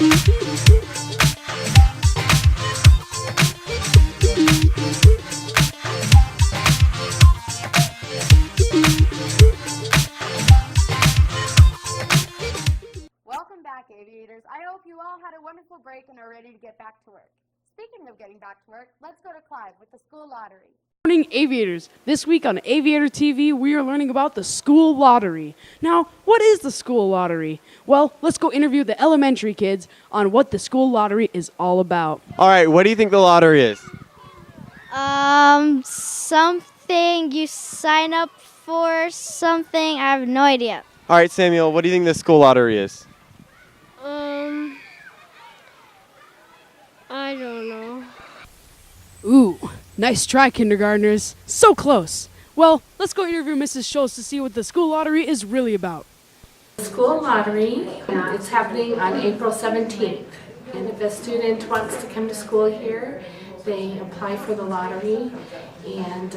Welcome back, aviators. I hope you all had a wonderful break and are ready to get back to work. Speaking of getting back to work, let's go to Clive with the school lottery. Good morning, aviators. This week on Aviator TV, we are learning about the school lottery. Now, what is the school lottery? Well, let's go interview the elementary kids on what the school lottery is all about. All right, what do you think the lottery is? Something you sign up for something. I have no idea. All right, Samuel, what do you think the school lottery is? I don't know. Ooh, nice try, kindergartners. So close. Well, let's go interview Mrs. Schultz to see what the school lottery is really about. The school lottery, it's happening on April 17th. And if a student wants to come to school here, they apply for the lottery, and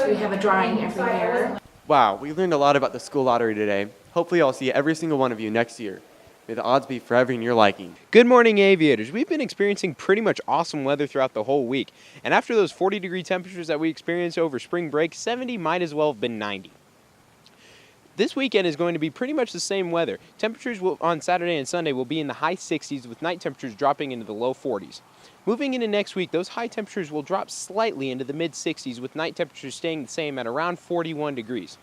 we have a drawing every year. Wow, we learned a lot about the school lottery today. Hopefully I'll see every single one of you next year. May the odds be forever in your liking. Good morning, aviators. We've been experiencing pretty much awesome weather throughout the whole week. And after those 40-degree temperatures that we experienced over spring break, 70 might as well have been 90. This weekend is going to be pretty much the same weather. Temperatures on Saturday and Sunday will be in the high 60s with night temperatures dropping into the low 40s. Moving into next week, those high temperatures will drop slightly into the mid 60s with night temperatures staying the same at around 41 degrees.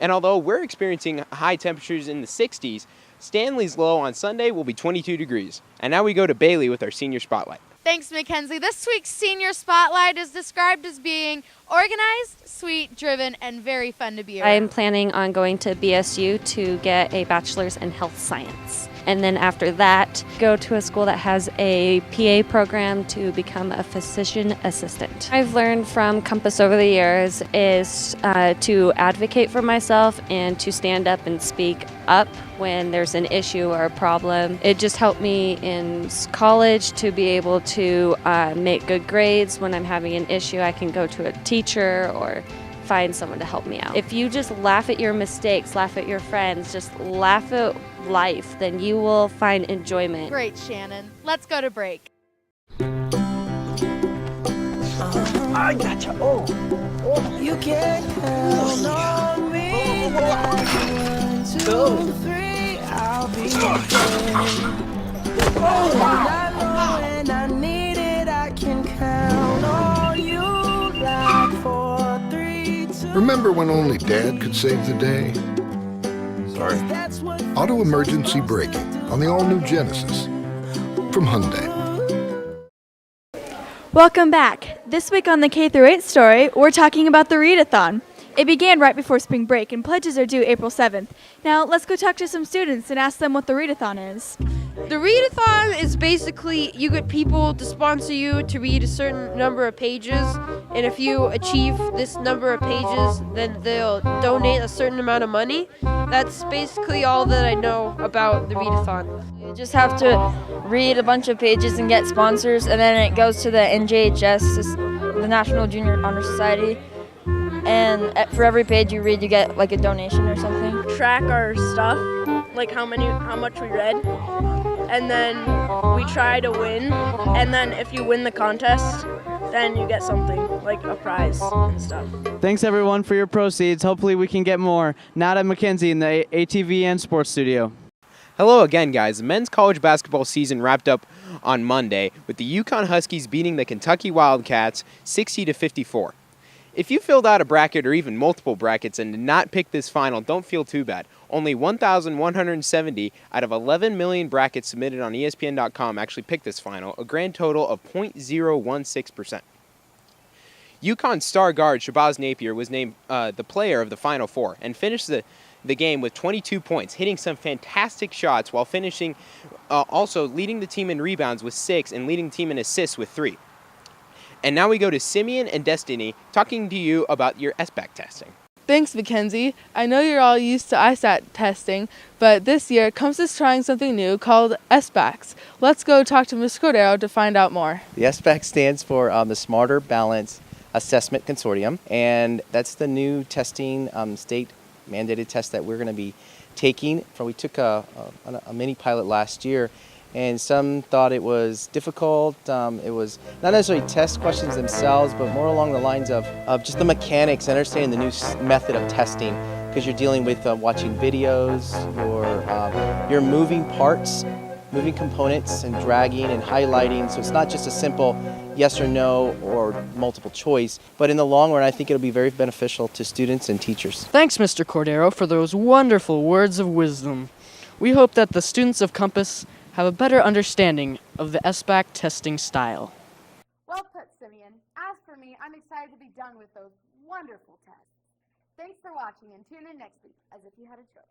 And although we're experiencing high temperatures in the 60s, Stanley's low on Sunday will be 22 degrees. And now we go to Bailey with our senior spotlight. Thanks, Mackenzie. This week's senior spotlight is described as being organized, sweet, driven, and very fun to be around. I'm planning on going to BSU to get a bachelor's in health science. And then after that, go to a school that has a PA program to become a physician assistant. I've learned from Compass over the years is to advocate for myself and to stand up and speak up when there's an issue or a problem. It just helped me in college to be able to make good grades. When I'm having an issue, I can go to a teacher or find someone to help me out. If you just laugh at your mistakes, laugh at your friends, just laugh at life, then you will find enjoyment. Great, Shannon. Let's go to break. I gotcha. You can count on me. 1, 2, 3, I'll be there. Oh, I know when I need it, I can count on you like 4, 3, 2. Remember when only Dad could save the day? Sorry. Auto emergency braking on the all-new Genesis from Hyundai. Welcome back. This week on the K-8 story, we're talking about the readathon. It began right before spring break, and pledges are due April 7th. Now, let's go talk to some students and ask them what the readathon is. The readathon is basically you get people to sponsor you to read a certain number of pages, and if you achieve this number of pages, then they'll donate a certain amount of money. That's basically all that I know about the readathon. You just have to read a bunch of pages and get sponsors, and then it goes to the NJHS, the National Junior Honor Society. And for every page you read, you get like a donation or something. Track our stuff, like how much we read, and then we try to win. And then if you win the contest, then you get something like a prize and stuff. Thanks everyone for your proceeds. Hopefully we can get more. Nada McKenzie in the ATVN Sports Studio. Hello again, guys. The men's college basketball season wrapped up on Monday with the Yukon Huskies beating the Kentucky Wildcats 60-54. If you filled out a bracket or even multiple brackets and did not pick this final, don't feel too bad. Only 1,170 out of 11 million brackets submitted on ESPN.com actually picked this final, a grand total of 0.016%. Yukon star guard Shabazz Napier was named the player of the Final Four and finished the game with 22 points, hitting some fantastic shots while finishing also leading the team in rebounds with 6 and leading the team in assists with 3. And now we go to Simeon and Destiny talking to you about your SBAC testing. Thanks, Mackenzie. I know you're all used to ISAT testing, but this year COMS is trying something new called SBACs. Let's go talk to Ms. Cordero to find out more. The SBAC stands for the Smarter Balance Assessment Consortium, and that's the new testing state-mandated test that we're going to be taking. We took a mini pilot last year, and some thought it was difficult. It was not necessarily test questions themselves, but more along the lines of just the mechanics, understanding the new method of testing, because you're dealing with watching videos, you're moving parts, moving components and dragging and highlighting, so it's not just a simple yes or no or multiple choice, but in the long run I think it'll be very beneficial to students and teachers. Thanks, Mr. Cordero, for those wonderful words of wisdom. We hope that the students of Compass have a better understanding of the SBAC testing style. Well put, Simeon. As for me, I'm excited to be done with those wonderful tests. Thanks for watching, and tune in next week as if you had a choice.